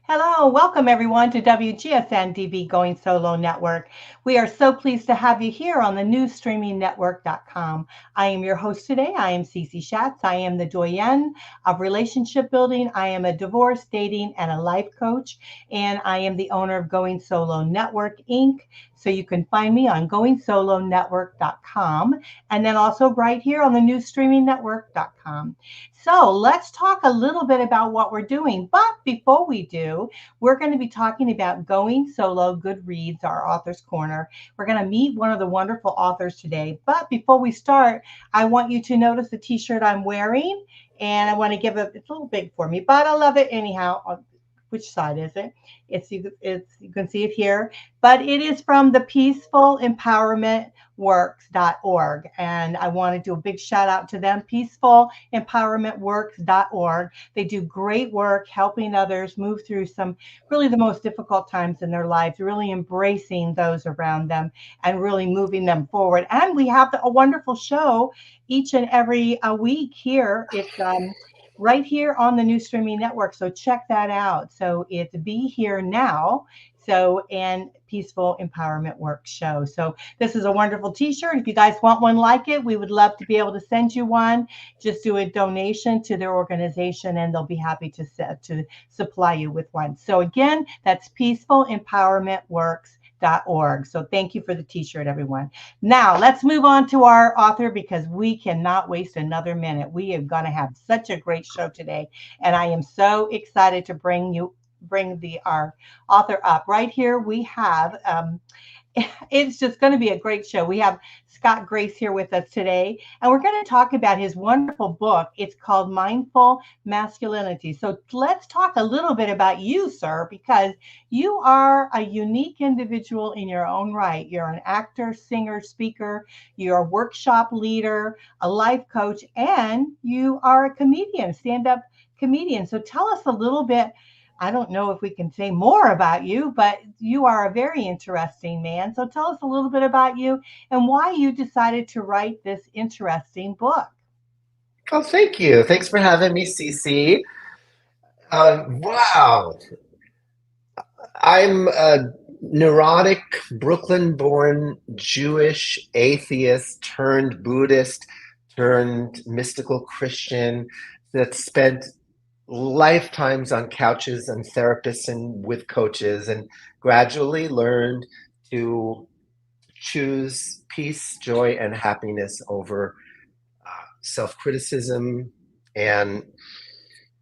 Hello, welcome everyone to WGSN-DB Going Solo Network. We are so pleased to have you here on the new streamingnetwork.com. I am your host today. I am Cece Schatz. I am the doyenne of relationship building. I am a divorce, dating, and a life coach, and I am the owner of Going Solo Network, Inc. So you can find me on goingsolonetwork.com and then also right here on the new streamingnetwork.com. So let's talk a little bit about what we're doing. But before we do, we're going to be talking about Going Solo Goodreads, our author's corner. We're going to meet one of the wonderful authors today. But before we start, I want you to notice the t-shirt I'm wearing. And I want to give it's a little big for me, but I love it anyhow. Which side is it? You can see it here, but it is from the peacefulempowermentworks.org. And I want to do a big shout out to them, peacefulempowermentworks.org. They do great work helping others move through some really the most difficult times in their lives, really embracing those around them and really moving them forward. And we have a wonderful show each and every week here. It's right here on the new streaming network. So check that out. So it's Be Here Now. So, and Peaceful Empowerment Work Show. So this is a wonderful t-shirt. If you guys want one like it, we would love to be able to send you one. Just do a donation to their organization and they'll be happy to supply you with one. So again, that's peacefulempowermentworks.org. So thank you for the t-shirt, everyone. Now let's move on to our author because we cannot waste another minute. We are going to have such a great show today. And I am so excited to bring our author up. Right here we have it's just going to be a great show. We have Scott Grace here with us today, and we're going to talk about his wonderful book. It's called Mindful Masculinity. So let's talk a little bit about you, sir, because you are a unique individual in your own right. You're an actor, singer, speaker, you're a workshop leader, a life coach, and you are a comedian, stand-up comedian. So tell us a little bit. I don't know if we can say more about you, but you are a very interesting man. So tell us a little bit about you and why you decided to write this interesting book. Oh, thank you. Thanks for having me, Cece. Wow. I'm a neurotic, Brooklyn-born Jewish atheist turned Buddhist turned mystical Christian that spent lifetimes on couches and therapists and with coaches and gradually learned to choose peace, joy, and happiness over self-criticism and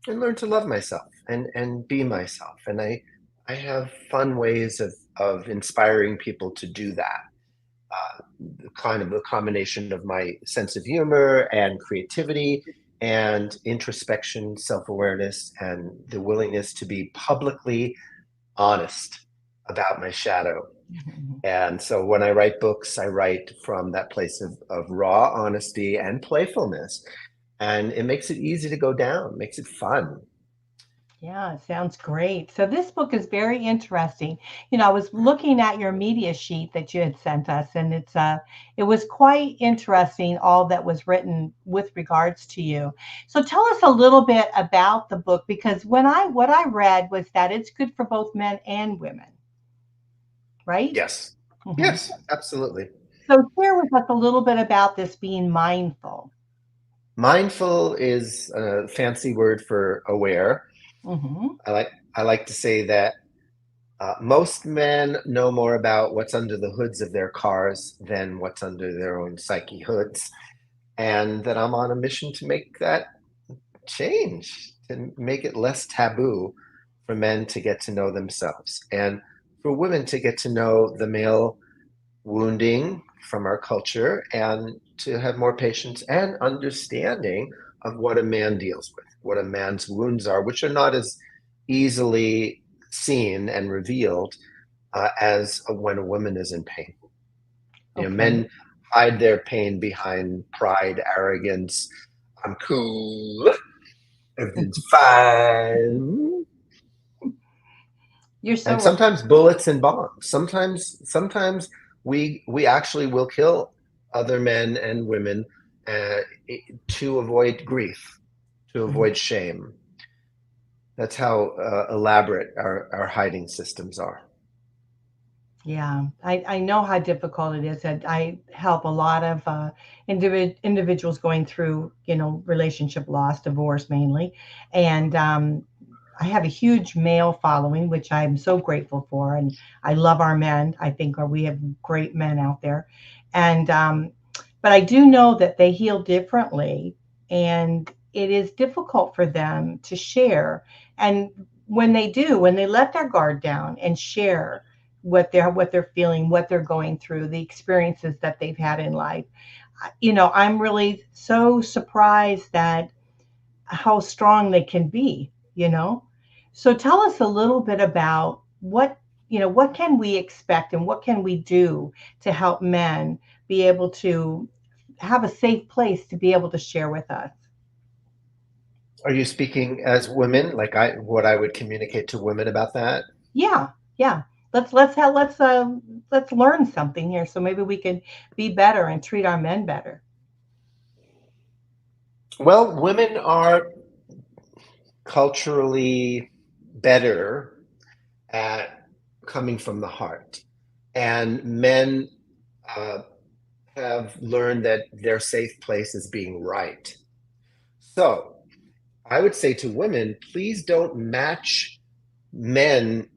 learn to love myself and be myself. And I have fun ways of inspiring people to do that. Kind of a combination of my sense of humor and creativity and introspection, self-awareness, and the willingness to be publicly honest about my shadow. And so when I write books, I write from that place of raw honesty and playfulness. And it makes it easy to go down, makes it fun. Yeah, it sounds great. So this book is very interesting. I was looking at your media sheet that you had sent us, and it was quite interesting all that was written with regards to you. So tell us a little bit about the book because what I read was that it's good for both men and women, right? Yes. Mhm. Yes, absolutely. So share with us a little bit about this being mindful. Mindful is a fancy word for aware. Hmm. I like to say that most men know more about what's under the hoods of their cars than what's under their own psyche hoods, and that I'm on a mission to make that change, to make it less taboo for men to get to know themselves and for women to get to know the male wounding from our culture and to have more patience and understanding of what a man deals with, what a man's wounds are, which are not as easily seen and revealed as when a woman is in pain. Okay. Men hide their pain behind pride, arrogance. I'm cool. Everything's fine. You're so And right. sometimes bullets and bombs. Sometimes we actually will kill other men and women uh, to avoid grief, to avoid shame. That's how elaborate our hiding systems are. Yeah, I know how difficult it is. And I help a lot of individuals going through, relationship loss, divorce mainly. And I have a huge male following, which I'm so grateful for. And I love our men. I think we have great men out there. And, but I do know that they heal differently. And it is difficult for them to share. And when they do, when they let their guard down and share, what they're feeling, what they're going through, the experiences that they've had in life. I'm really so surprised that how strong they can be. So tell us a little bit about what can we expect and what can we do to help men be able to have a safe place to be able to share with us. Are you speaking as women, like what I would communicate to women about that? Yeah, yeah. Let's learn something here so maybe we can be better and treat our men better. Well, women are culturally better at coming from the heart, and men uh, have learned that their safe place is being right. So I would say to women, please don't match men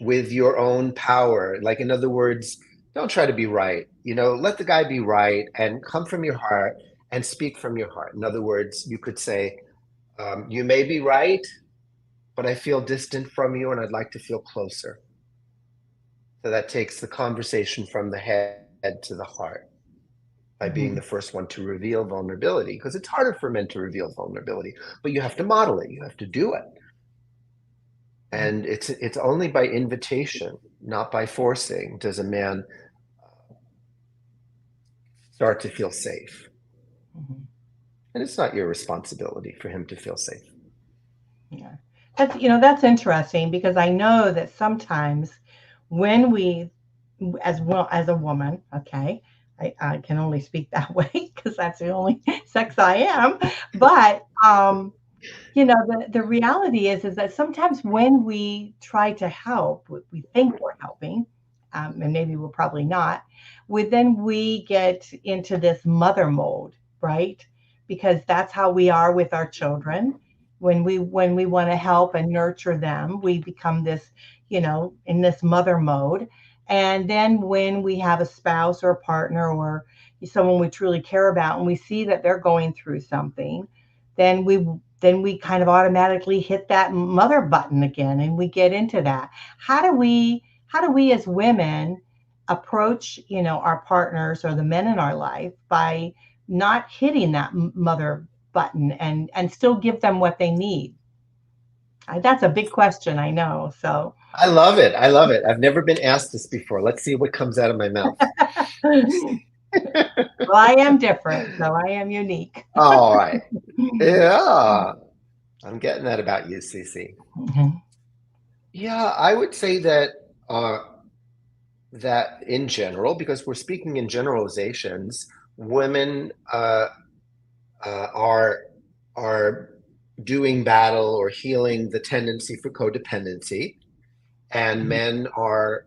with your own power. Like, in other words, don't try to be right. Let the guy be right and come from your heart and speak from your heart. In other words, you could say, you may be right, but I feel distant from you and I'd like to feel closer. So that takes the conversation from the head to the heart by being Mhm. the first one to reveal vulnerability, because it's harder for men to reveal vulnerability, but you have to model it, you have to do it. And it's only by invitation, not by forcing, does a man start to feel safe. Mhm. And it's not your responsibility for him to feel safe. Yeah. That's interesting because I know that sometimes when we, as well as a woman, okay, I can only speak that way because that's the only sex I am. But the reality is that sometimes when we try to help, we think we're helping, and maybe we're probably not. Then we get into this mother mode, right? Because that's how we are with our children. When we want to help and nurture them, we become this, in this mother mode. And then when we have a spouse or a partner or someone we truly care about, and we see that they're going through something, then we kind of automatically hit that mother button again and we get into that. How do we as women approach, our partners or the men in our life by not hitting that mother button and still give them what they need? That's a big question, I know. So I love it. I love it. I've never been asked this before. Let's see what comes out of my mouth. well, I am different, so I am unique. All right. Yeah. I'm getting that about you, Cece. Mhm. Yeah, I would say uh, that in general, because we're speaking in generalizations, women are doing battle or healing the tendency for codependency, and men are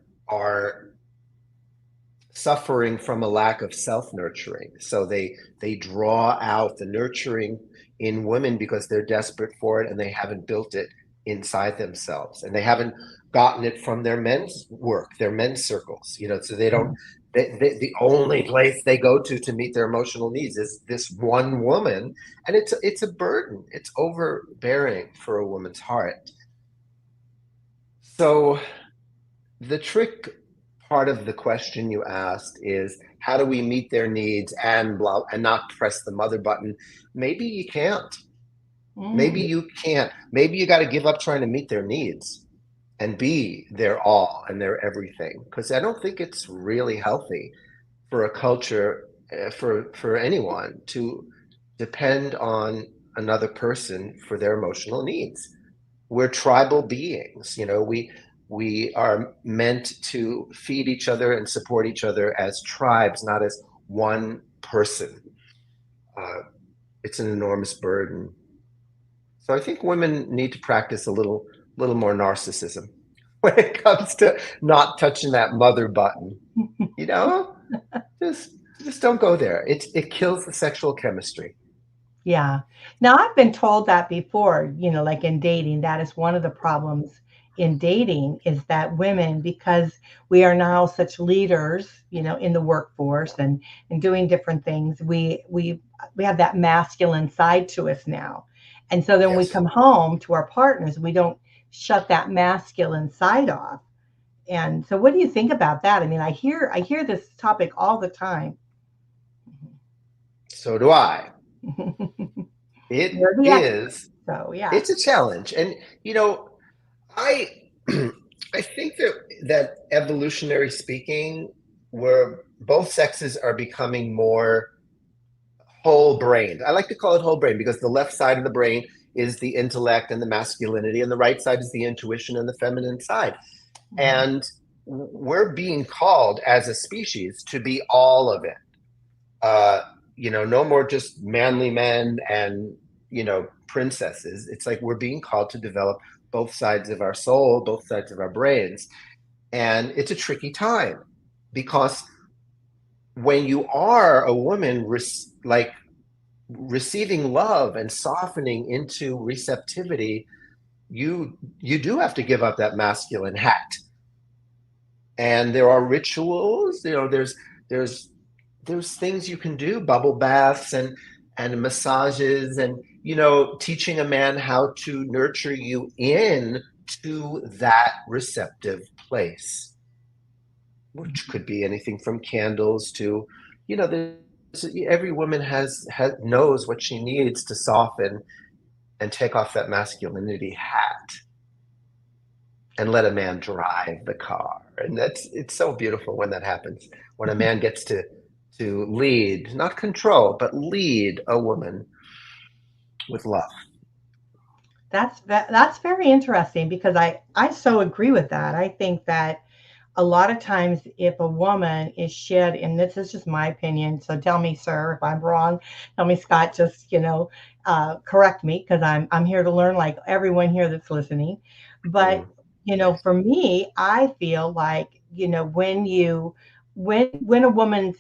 suffering from a lack of self-nurturing. So they draw out the nurturing in women because they're desperate for it and they haven't built it inside themselves, and they haven't gotten it from their men's work, their men's circles. So they don't. The only place they go to meet their emotional needs is this one woman, and it's a burden. It's overbearing for a woman's heart. So the trick part of the question you asked is, how do we meet their needs and blah and not press the mother button? Maybe you can't. Maybe Mm, you can't. Maybe you got to give up trying to meet their needs and be their all and their everything. Because I don't think it's really healthy for a culture, for anyone to depend on another person for their emotional needs. We're tribal beings. We are meant to feed each other and support each other as tribes, not as one person. uh, it's an enormous burden. So I think women need to practice a little more narcissism when it comes to not touching that mother button. You know, just just don't go there. It kills the sexual chemistry. Yeah. Now, I've been told that before, like in dating, that is one of the problems in dating is that women, because we are now such leaders, in the workforce and doing different things, we have that masculine side to us now. And so then we Yes. come home to our partners, we don't shut that masculine side off. And so what do you think about that? I mean, I hear this topic all the time. So do I. You're It the expert, is. so yeah. It's a challenge, and I I think that evolutionary speaking, where both sexes are becoming more whole brained. I like to call it whole brain because the left side of the brain is the intellect and the masculinity, and the right side is the intuition and the feminine side. Mhm. And we're being called as a species to be all of it. Uh, no more just manly men and princesses. It's like we're being called to develop both sides of our soul, both sides of our brains, and it's a tricky time because when you are a woman, like receiving love and softening into receptivity, you do have to give up that masculine hat. And there are rituals, there's there's things you can do, bubble baths and massages, and teaching a man how to nurture you in to that receptive place, which could be anything from candles to, there's every woman has knows what she needs to soften and take off that masculinity hat and let a man drive the car. And it's so beautiful when that happens. When a man gets to lead, not control, but lead a woman with love. That's very interesting because I so agree with that. I think that a lot of times if a woman is shed, and this is just my opinion, so tell me, sir, if I'm wrong. Tell me, Scott. Just correct me because I'm here to learn, like everyone here that's listening. But Mm. for me, I feel like when a woman's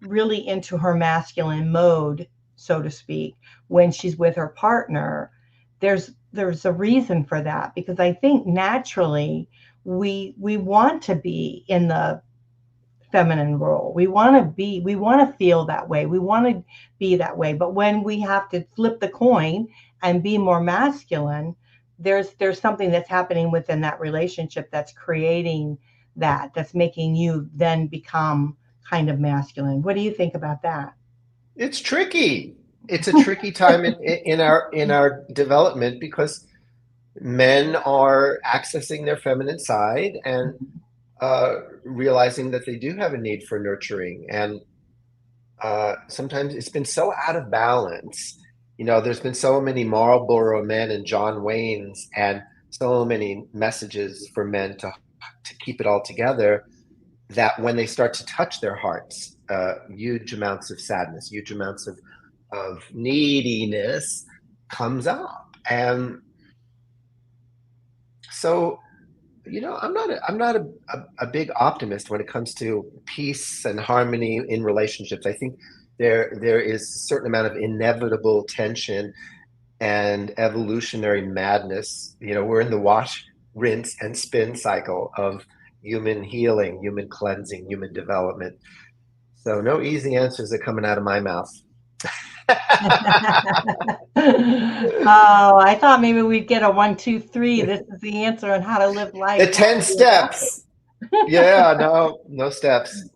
really into her masculine mode, so to speak, when she's with her partner, there's a reason for that because I think naturally we want to be in the feminine role. We want to feel that way. We want to be that way. But when we have to flip the coin and be more masculine, there's something that's happening within that relationship that's creating that's making you then become kind of masculine. What do you think about that? It's tricky. It's a tricky time in our development because men are accessing their feminine side and realizing that they do have a need for nurturing. And sometimes it's been so out of balance. There's been so many Marlboro men and John Waynes, and so many messages for men to keep it all together, that when they start to touch their hearts, huge amounts of sadness, huge amounts of neediness comes up. And so, I'm not a big optimist when it comes to peace and harmony in relationships. I think there is a certain amount of inevitable tension and evolutionary madness. We're in the wash, rinse, and spin cycle of human healing, human cleansing, human development. So no easy answers are coming out of my mouth. Oh, I thought maybe we'd get a one, two, three. This is the answer on how to live life The 10 happily and healthy. steps. Yeah, no steps.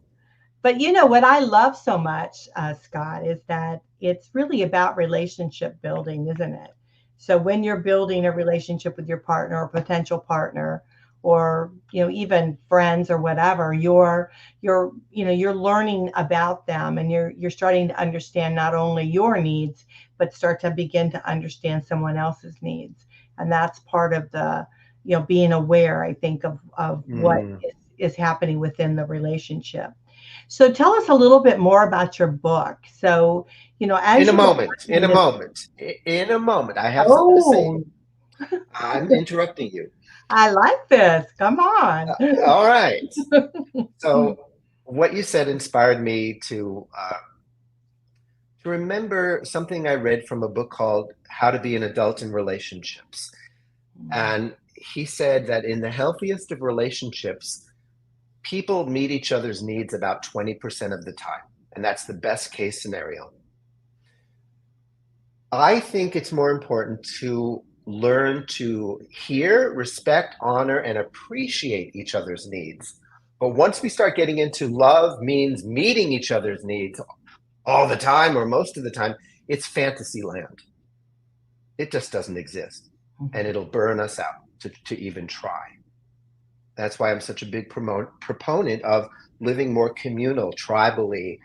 But what I love so much, Scott, is that it's really about relationship building, isn't it? So when you're building a relationship with your partner or potential partner, or even friends or whatever, you're learning about them, and you're starting to understand not only your needs, but start to begin to understand someone else's needs, and that's part of the being aware, I think, of what Mm. is happening within the relationship. So tell us a little bit more about your book. So, In as a you were moment, in writing a this, moment, in a moment. I have something to say. oh, I'm interrupting you. I like this. Come on. All right. So, what you said inspired me to remember something I read from a book called How to Be an Adult in Relationships. And he said that in the healthiest of relationships, people meet each other's needs about 20% of the time. And that's the best case scenario. I think it's more important to learn to hear, respect, honor, and appreciate each other's needs. But once we start getting into love means meeting each other's needs all the time or most of the time, it's fantasy land. It just doesn't exist. And it'll burn us out to even try. That's why I'm such a big proponent of living more communal, tribally,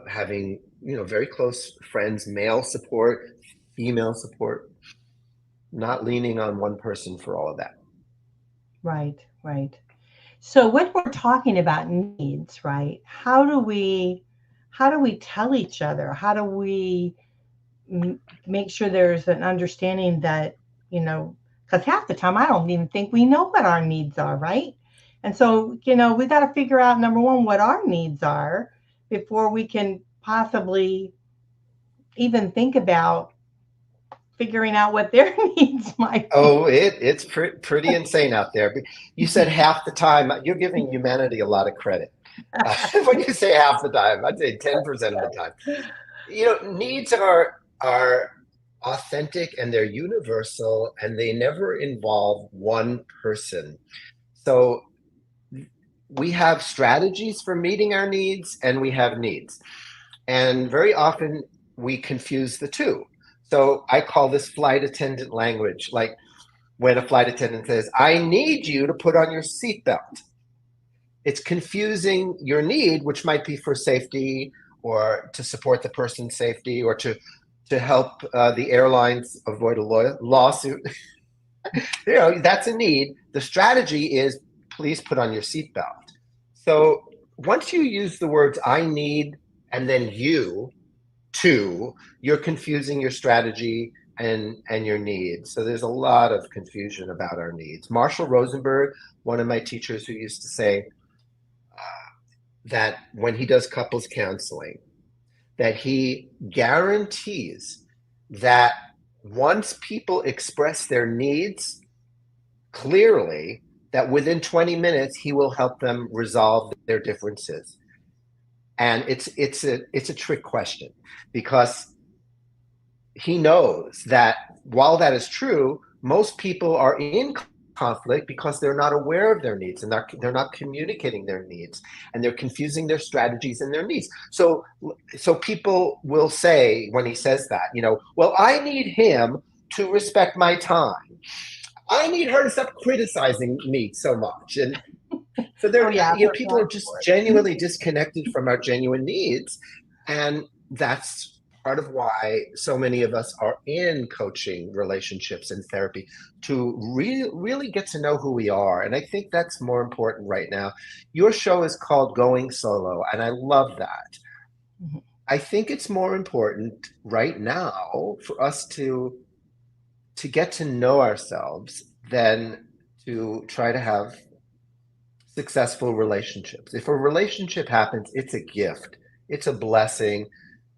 having very close friends, male support, female support, not leaning on one person for all of that. Right, right. So when we're talking about needs, right? How do we tell each other? How do we make sure there's an understanding that, because half the time I don't even think we know what our needs are, right? And so, we got to figure out number one what our needs are before we can possibly even think about figuring out what their needs might be. Oh, it's pretty insane out there. But you said half the time. You're giving humanity a lot of credit. When you say half the time, I'd say 10% of the time. Needs are authentic and they're universal and they never involve one person. So we have strategies for meeting our needs and we have needs. And very often we confuse the two. So I call this flight attendant language. Like when a flight attendant says, I need you to put on your seatbelt. It's confusing your need, which might be for safety or to support the person's safety or to help the airlines avoid a lawsuit. That's a need. The strategy is please put on your seatbelt. So once you use the words I need and then you too, you're confusing your strategy and your needs. So there's a lot of confusion about our needs. Marshall Rosenberg, one of my teachers who used to say that when he does couples counseling, that he guarantees that once people express their needs clearly, that within 20 minutes he will help them resolve their differences. And it's a trick question because he knows that while that is true, most people are in conflict because they're not aware of their needs and they're not communicating their needs and they're confusing their strategies and their needs. So people will say when he says that, well, I need him to respect my time. I need her to stop criticizing me so much. And so Oh yeah, I've heard people that are just before. genuinely disconnected from our genuine needs. And that's part of why so many of us are in coaching, relationships, and therapy to really get to know who we are. And I think that's more important right now. Your show is called Going Solo, and I love that. Mhm. I think it's more important right now for us to get to know ourselves than to try to have successful relationships. If a relationship happens, it's a gift, it's a blessing.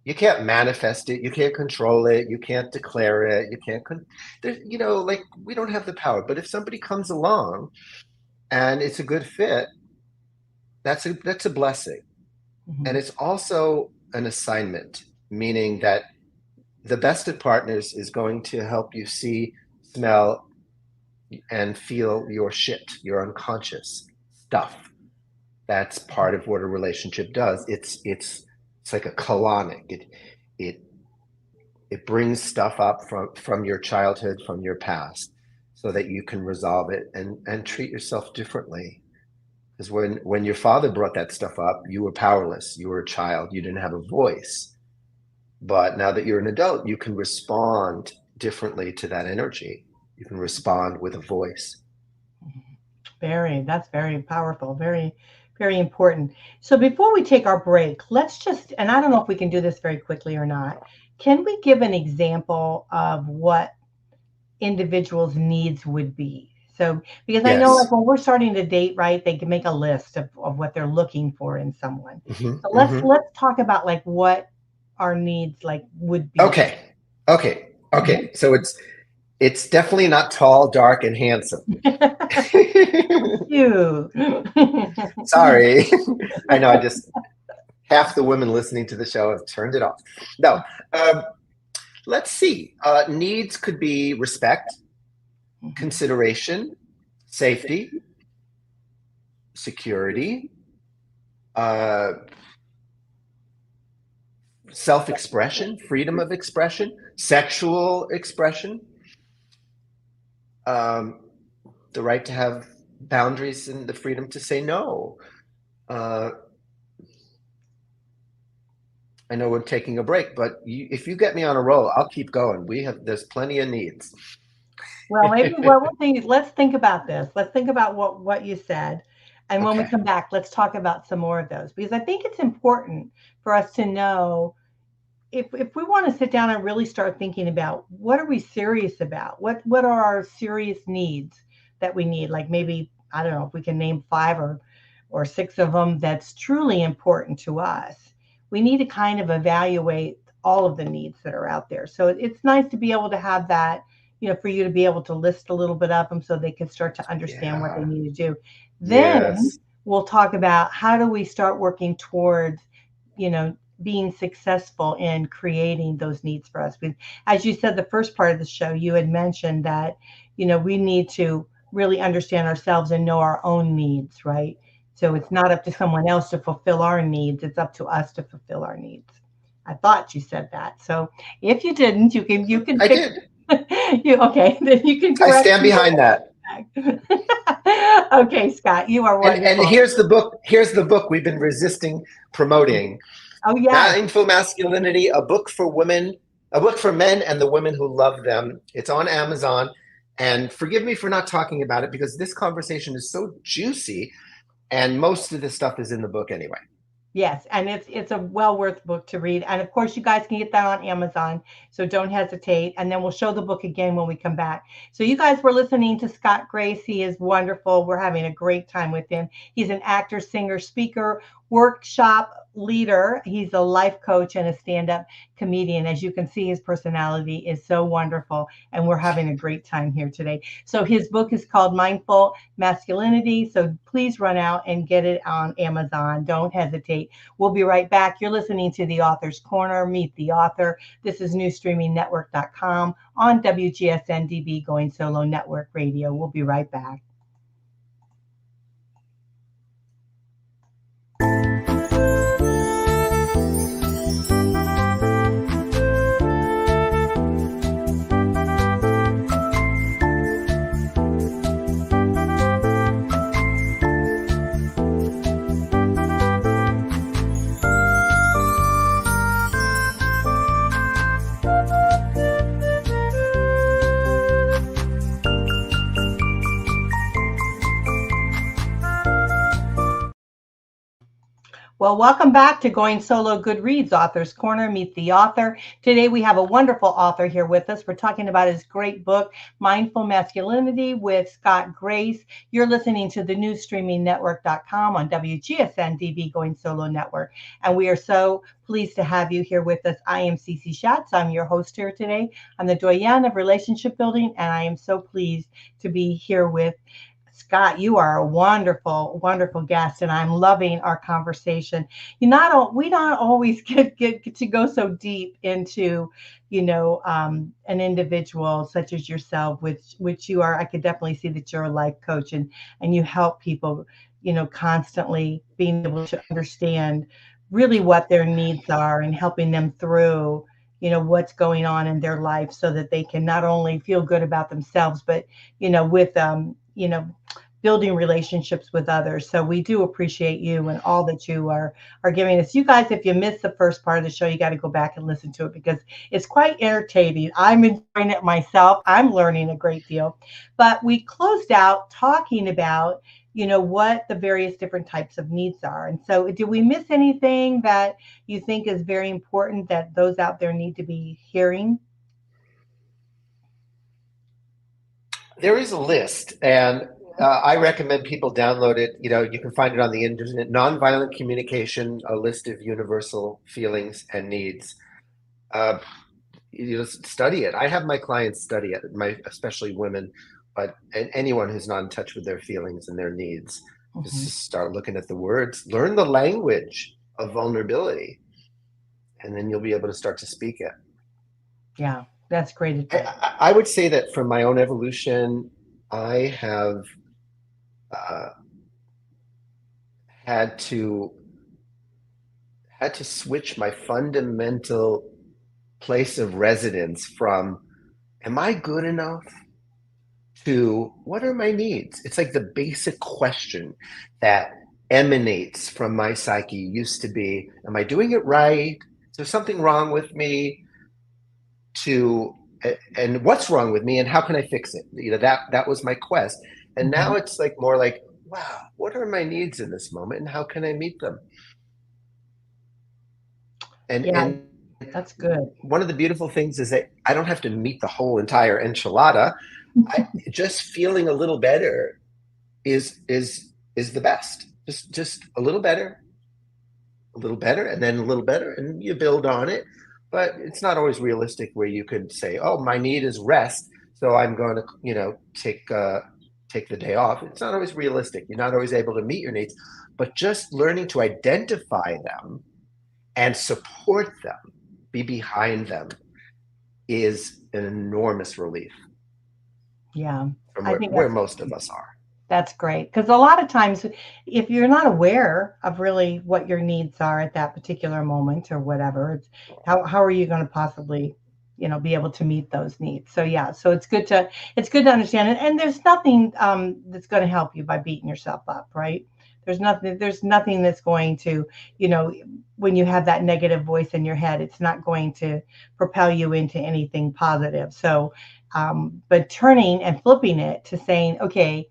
You can't manifest it, you can't control it, you can't declare it, you can't, like we don't have the power. But if somebody comes along and it's a good fit, that's a blessing. And Mhm. it's also an assignment, meaning that the best of partners is going to help you see, smell, and feel your shit, your unconscious stuff. That's part of what a relationship does. It's like a colonic. It it brings stuff up from your childhood, from your past, so that you can resolve it and treat yourself differently. Because when your father brought that stuff up, you were powerless. You were a child. You didn't have a voice. But now that you're an adult, you can respond differently to that energy. You can respond with a voice. That's very powerful. Very, Very important. So before we take our break, let's just, and I don't know if we can do this very quickly or not, can we give an example of what individuals' needs would be? So, because I know like Yes. when we're starting to date, right, they can make a list of what they're looking for in someone. Hmm. So Hmm. let's talk about like what our needs like would be. Okay. Okay. Okay. So it's definitely not tall, dark, and handsome. You. Sorry. I know I just half the women listening to the show have turned it off. No. Um, let's see. Needs could be respect, consideration, safety, security, uh, self-expression, freedom of expression, sexual expression, um, the right to have boundaries and the freedom to say no. Uh, I know we're taking a break, but if you get me on a roll, I'll keep going. There's plenty of needs. Well, maybe what we'll think is let's think about this. Let's think about what you said. And when we Okay. come back, let's talk about some more of those because I think it's important for us to know if we want to sit down and really start thinking about what are we serious about? What are our serious needs that we need? Like maybe, I don't know if we can name five or six of them that's truly important to us. We need to kind of evaluate all of the needs that are out there. So it's nice to be able to have that, for you to be able to list a little bit of them so they can start to understand what they Yeah. need to do. Then Yes. we'll talk about how do we start working towards, being successful in creating those needs for us. Because as you said, the first part of the show, you had mentioned that, we need to really understand ourselves and know our own needs, right? So it's not up to someone else to fulfill our needs. It's up to us to fulfill our needs. I thought you said that. So if you didn't, you can I fix did. you okay, then you can I correct stand me. behind that. Okay, Scott, you are And wonderful. here's the book. Here's the book we've been resisting promoting. Oh yes. Mindful Masculinity, a book for women, a book for men and the women who love them. It's on Amazon. And forgive me for not talking about it because this conversation is so juicy and most of the stuff is in the book anyway. Yes, and it's a well worth book to read. And of course, you guys can get that on Amazon. So don't hesitate. And then we'll show the book again when we come back. So you guys were listening to Scott Grace. He is wonderful. We're having a great time with him. He's an actor, singer, speaker, workshop leader. He's a life coach and a stand-up comedian. As you can see, his personality is so wonderful. And we're having a great time here today. So his book is called Mindful Masculinity. So please run out and get it on Amazon. Don't hesitate. We'll be right back. You're listening to The Author's Corner. Meet the author. This is newstreamingnetwork.com on WGSN-DB Going Solo Network Radio. We'll be right back. Well, welcome back to Going Solo Good Reads, Author's Corner, Meet the Author. Today we have a wonderful author here with us. We're talking about his great book, Mindful Masculinity with Scott Grace. You're listening to the newstreamingnetwork.com on WGSN-DB Going Solo Network. And we are so pleased to have you here with us. I am Cece Schatz. I'm your host here today. I'm the doyenne of relationship building, and I am so pleased to be here with Scott. You are a wonderful, wonderful guest, and I'm loving our conversation. We don't always get to go so deep into, an individual such as yourself, which you are. I could definitely see that you're a life coach, and you help people, constantly being able to understand really what their needs are and helping them through, what's going on in their life so that they can not only feel good about themselves, but, with building relationships with others. So we do appreciate you and all that you are giving us. You guys, if you missed the first part of the show, you got to go back and listen to it because it's quite entertaining. I'm enjoying it myself. I'm learning a great deal. But we closed out talking about, what the various different types of needs are. And so, did we miss anything that you think is very important that those out there need to be hearing? There is a list, and I recommend people download it. You can find it on the internet. Nonviolent communication: a list of universal feelings and needs. Uh, Study it. I have my clients study it, especially women, but and anyone who's not in touch with their feelings and their needs. Hmm. Just start looking at the words, learn the language of vulnerability, and then you'll be able to start to speak it. Yeah, that's great advice. I would say that from my own evolution, I have uh, had to switch my fundamental place of residence from am I good enough to what are my needs? It's like the basic question that emanates from my psyche used to be, am I doing it right? Is there something wrong with me? To and what's wrong with me and how can I fix it? That was my quest. And now Mhm. it's like more like, wow, what are my needs in this moment and how can I meet them? Yeah, And that's good. one of the beautiful things is that I don't have to meet the whole entire enchilada. I just feeling a little better is the best. Just a little better, and then a little better, and you build on it. But it's not always realistic where you could say, "Oh, my need is rest, so I'm going to, take the day off." It's not always realistic. You're not always able to meet your needs, but just learning to identify them and support them, be behind them, is an enormous relief Yeah, from I think where most of us are. that's great because a lot of times, if you're not aware of really what your needs are at that particular moment or whatever, it's how are you going to possibly, be able to meet those needs? So yeah, so it's good to understand it, and there's nothing that's going to help you by beating yourself up, right? There's nothing that's going to, you know, when you have that negative voice in your head, it's not going to propel you into anything positive. So, but turning and flipping it to saying, okay,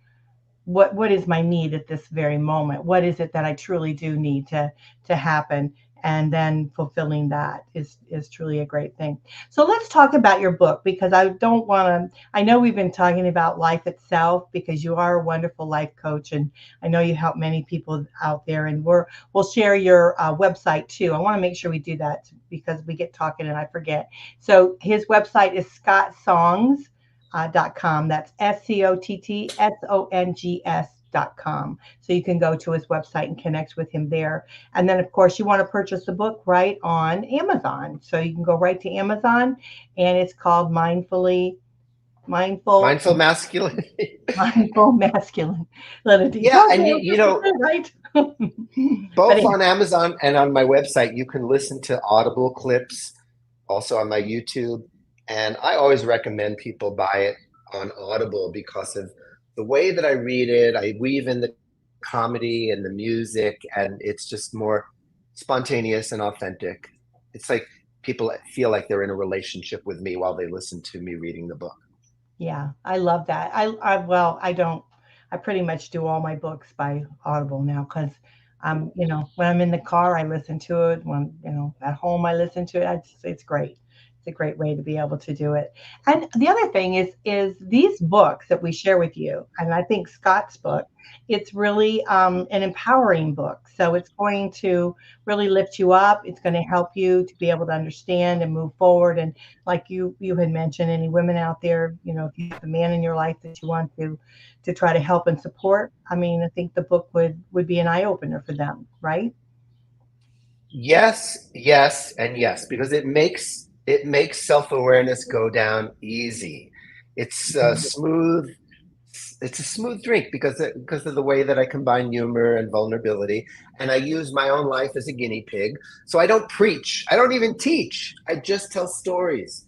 what is my need at this very moment? What is it that I truly do need to happen? And then fulfilling that is truly a great thing. So let's talk about your book because I don't want to. I know we've been talking about life itself because you are a wonderful life coach, and I know you help many people out there. And we'll share your website too. I want to make sure we do that because we get talking and I forget. So his website is scottsongs.com. That's SCOTTSONGS.com. So you can go to his website and connect with him there. And then, of course, you want to purchase the book right on Amazon. So you can go right to Amazon, and it's called Mindful Mindful masculinity. Mindful Masculinity. Yeah, Don't and say it just right. But both on Amazon and on my website, you can listen to Audible clips, also on my YouTube. And I always recommend people buy it on Audible because of the way that I read it. I weave in the comedy and the music, and it's just more spontaneous and authentic. It's like people feel like they're in a relationship with me while they listen to me reading the book. yeah, I love that. Well, I don't. I pretty much do all my books by Audible now because when I'm in the car, I listen to it. When at home, I listen to it. It's great. It's a great way to be able to do it. And the other thing is these books that we share with you, and I think Scott's book, it's really an empowering book. So it's going to really lift you up. It's going to help you to be able to understand and move forward. And like you had mentioned, any women out there, if you have a man in your life that you want to try to help and support, I mean, I think the book would be an eye opener for them, right? Yes, yes, and yes, because it makes self-awareness go down easy. It's Mhm. smooth. It's a smooth drink because of the way that I combine humor and vulnerability, and I use my own life as a guinea pig. So I don't preach. I don't even teach. I just tell stories,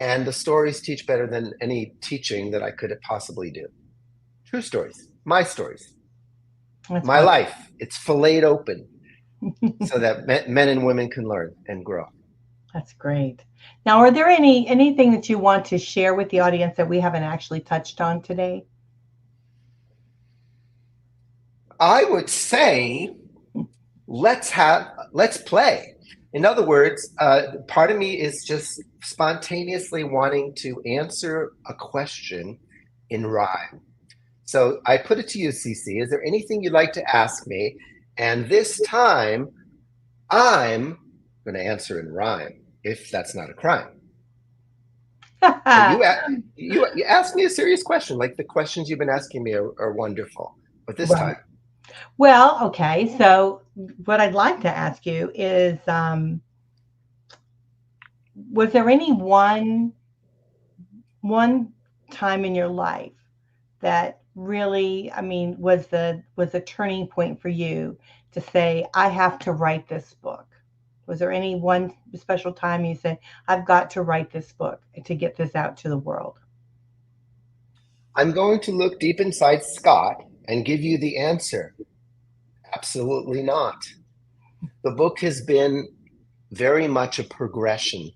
and the stories teach better than any teaching that I could possibly do. True stories, That's my wonderful. life. It's filleted open so that men and women can learn and grow. That's great. Now, are there anything that you want to share with the audience that we haven't actually touched on today? I would say let's play. In other words, part of me is just spontaneously wanting to answer a question in rhyme. So I put it to you, Cece. Is there anything you'd like to ask me? And this time, I'm going to answer in rhyme, if that's not a crime. And you asked me a serious question. Like the questions you've been asking me are wonderful, but this Right. time, Well, okay. So what I'd like to ask you is, was there any one time in your life that really, I mean, was a turning point for you to say, I have to write this book? Was there any one special time you said, I've got to write this book to get this out to the world? I'm going to look deep inside Scott and give you the answer. Absolutely not. The book has been very much a progression.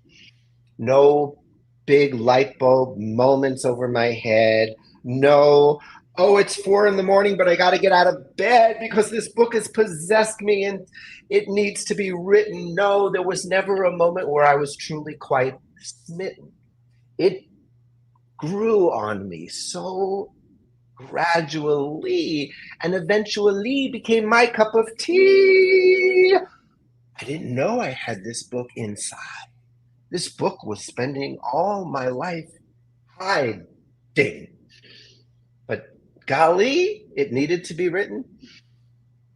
No big light bulb moments over my head. No, oh, it's 4 in the morning, but I got to get out of bed because this book has possessed me and it needs to be written. No, there was never a moment where I was truly quite smitten. It grew on me so gradually and eventually became my cup of tea. I didn't know I had this book inside. This book was spending all my life hiding. But golly, it needed to be written,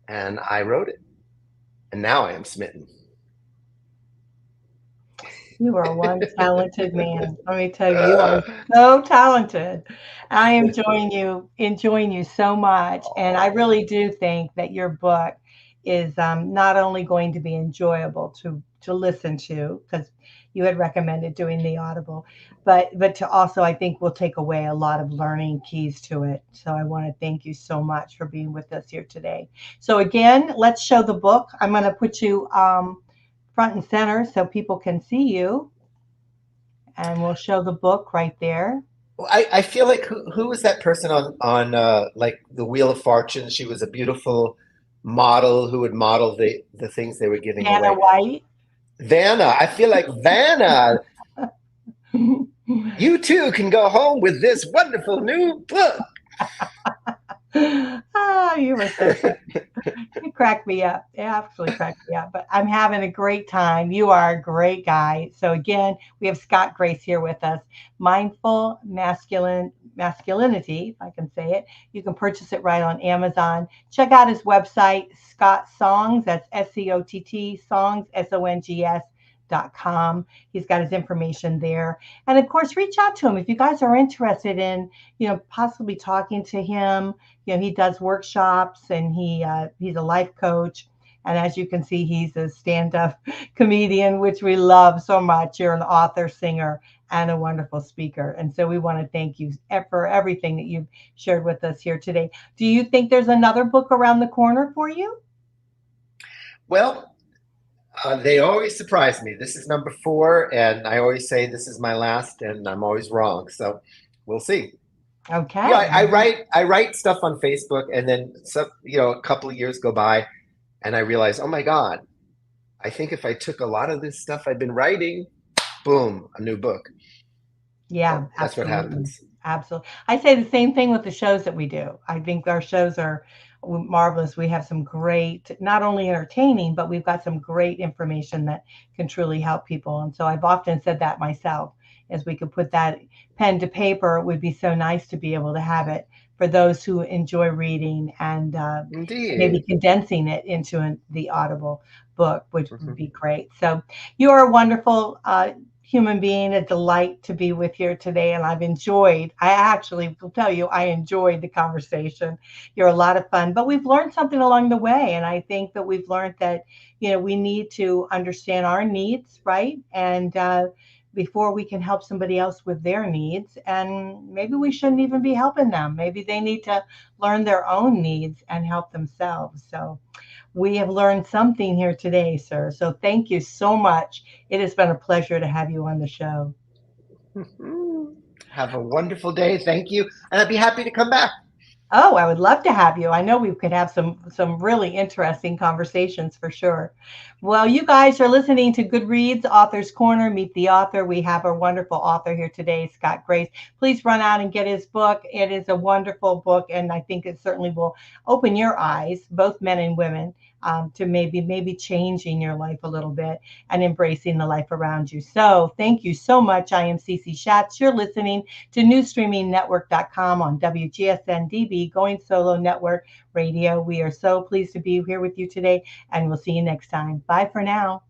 and I wrote it. And now I am smitten. You are one talented man. Let me tell you, you are so talented. I am enjoying you so much, and I really do think that your book is not only going to be enjoyable to listen to, because you had recommended doing the Audible, but to also, I think, will take away a lot of learning keys to it. So I want to thank you so much for being with us here today. So again, let's show the book. I'm going to put you front and center so people can see you, and we'll show the book right there. I feel like who was that person on like the Wheel of Fortune? She was a beautiful model who would model the things they were giving Anna away. White. Vanna, I feel like Vanna, you too can go home with this wonderful new book. Oh, you were so cute. You cracked me up. It absolutely cracked me up. But I'm having a great time. You are a great guy. So again, we have Scott Grace here with us. Mindful Masculinity, if I can say it. You can purchase it right on Amazon. Check out his website, Scott Songs. That's SCOTT Songs, SONGS.com. He's got his information there. And of course, reach out to him if you guys are interested in, possibly talking to him. He does workshops, and he's a life coach. And as you can see, he's a stand-up comedian, which we love so much. You're an author, singer, and a wonderful speaker. And so we want to thank you for everything that you've shared with us here today. Do you think there's another book around the corner for you? Well, they always surprise me. This is number 4, and I always say this is my last, and I'm always wrong. So we'll see. Yeah, Okay. I write stuff on Facebook, and then a couple of years go by, and I realize, oh my God, I think if I took a lot of this stuff I've been writing, boom, a new book. Yeah, So that's what absolutely. happens. Absolutely. I say the same thing with the shows that we do. I think our shows are marvelous. We have some great, not only entertaining, but we've got some great information that can truly help people. And so I've often said that myself, as we could put that pen to paper, it would be so nice to be able to have it for those who enjoy reading, and maybe Indeed. condensing it into the Audible book, which would Mhm. be great. So you're a wonderful human being, a delight to be with you today. And I actually will tell you, I enjoyed the conversation. You're a lot of fun, but we've learned something along the way. And I think that we've learned that, we need to understand our needs, right? And before we can help somebody else with their needs. And maybe we shouldn't even be helping them. Maybe they need to learn their own needs and help themselves. So we have learned something here today, sir. So thank you so much. It has been a pleasure to have you on the show. Mhm. Have a wonderful day. Thank you. And I'd be happy to come back. Oh, I would love to have you. I know we could have some really interesting conversations for sure. Well, you guys are listening to Goodreads Author's Corner. Meet the author. We have our wonderful author here today, Scott Grace. Please run out and get his book. It is a wonderful book, and I think it certainly will open your eyes, both men and women, to maybe changing your life a little bit and embracing the life around you. So, thank you so much. I am Cece Schatz. You're listening to newstreamingnetwork.com on WGSN-DB, Going Solo Network Radio. We are so pleased to be here with you today, and we'll see you next time. Bye for now.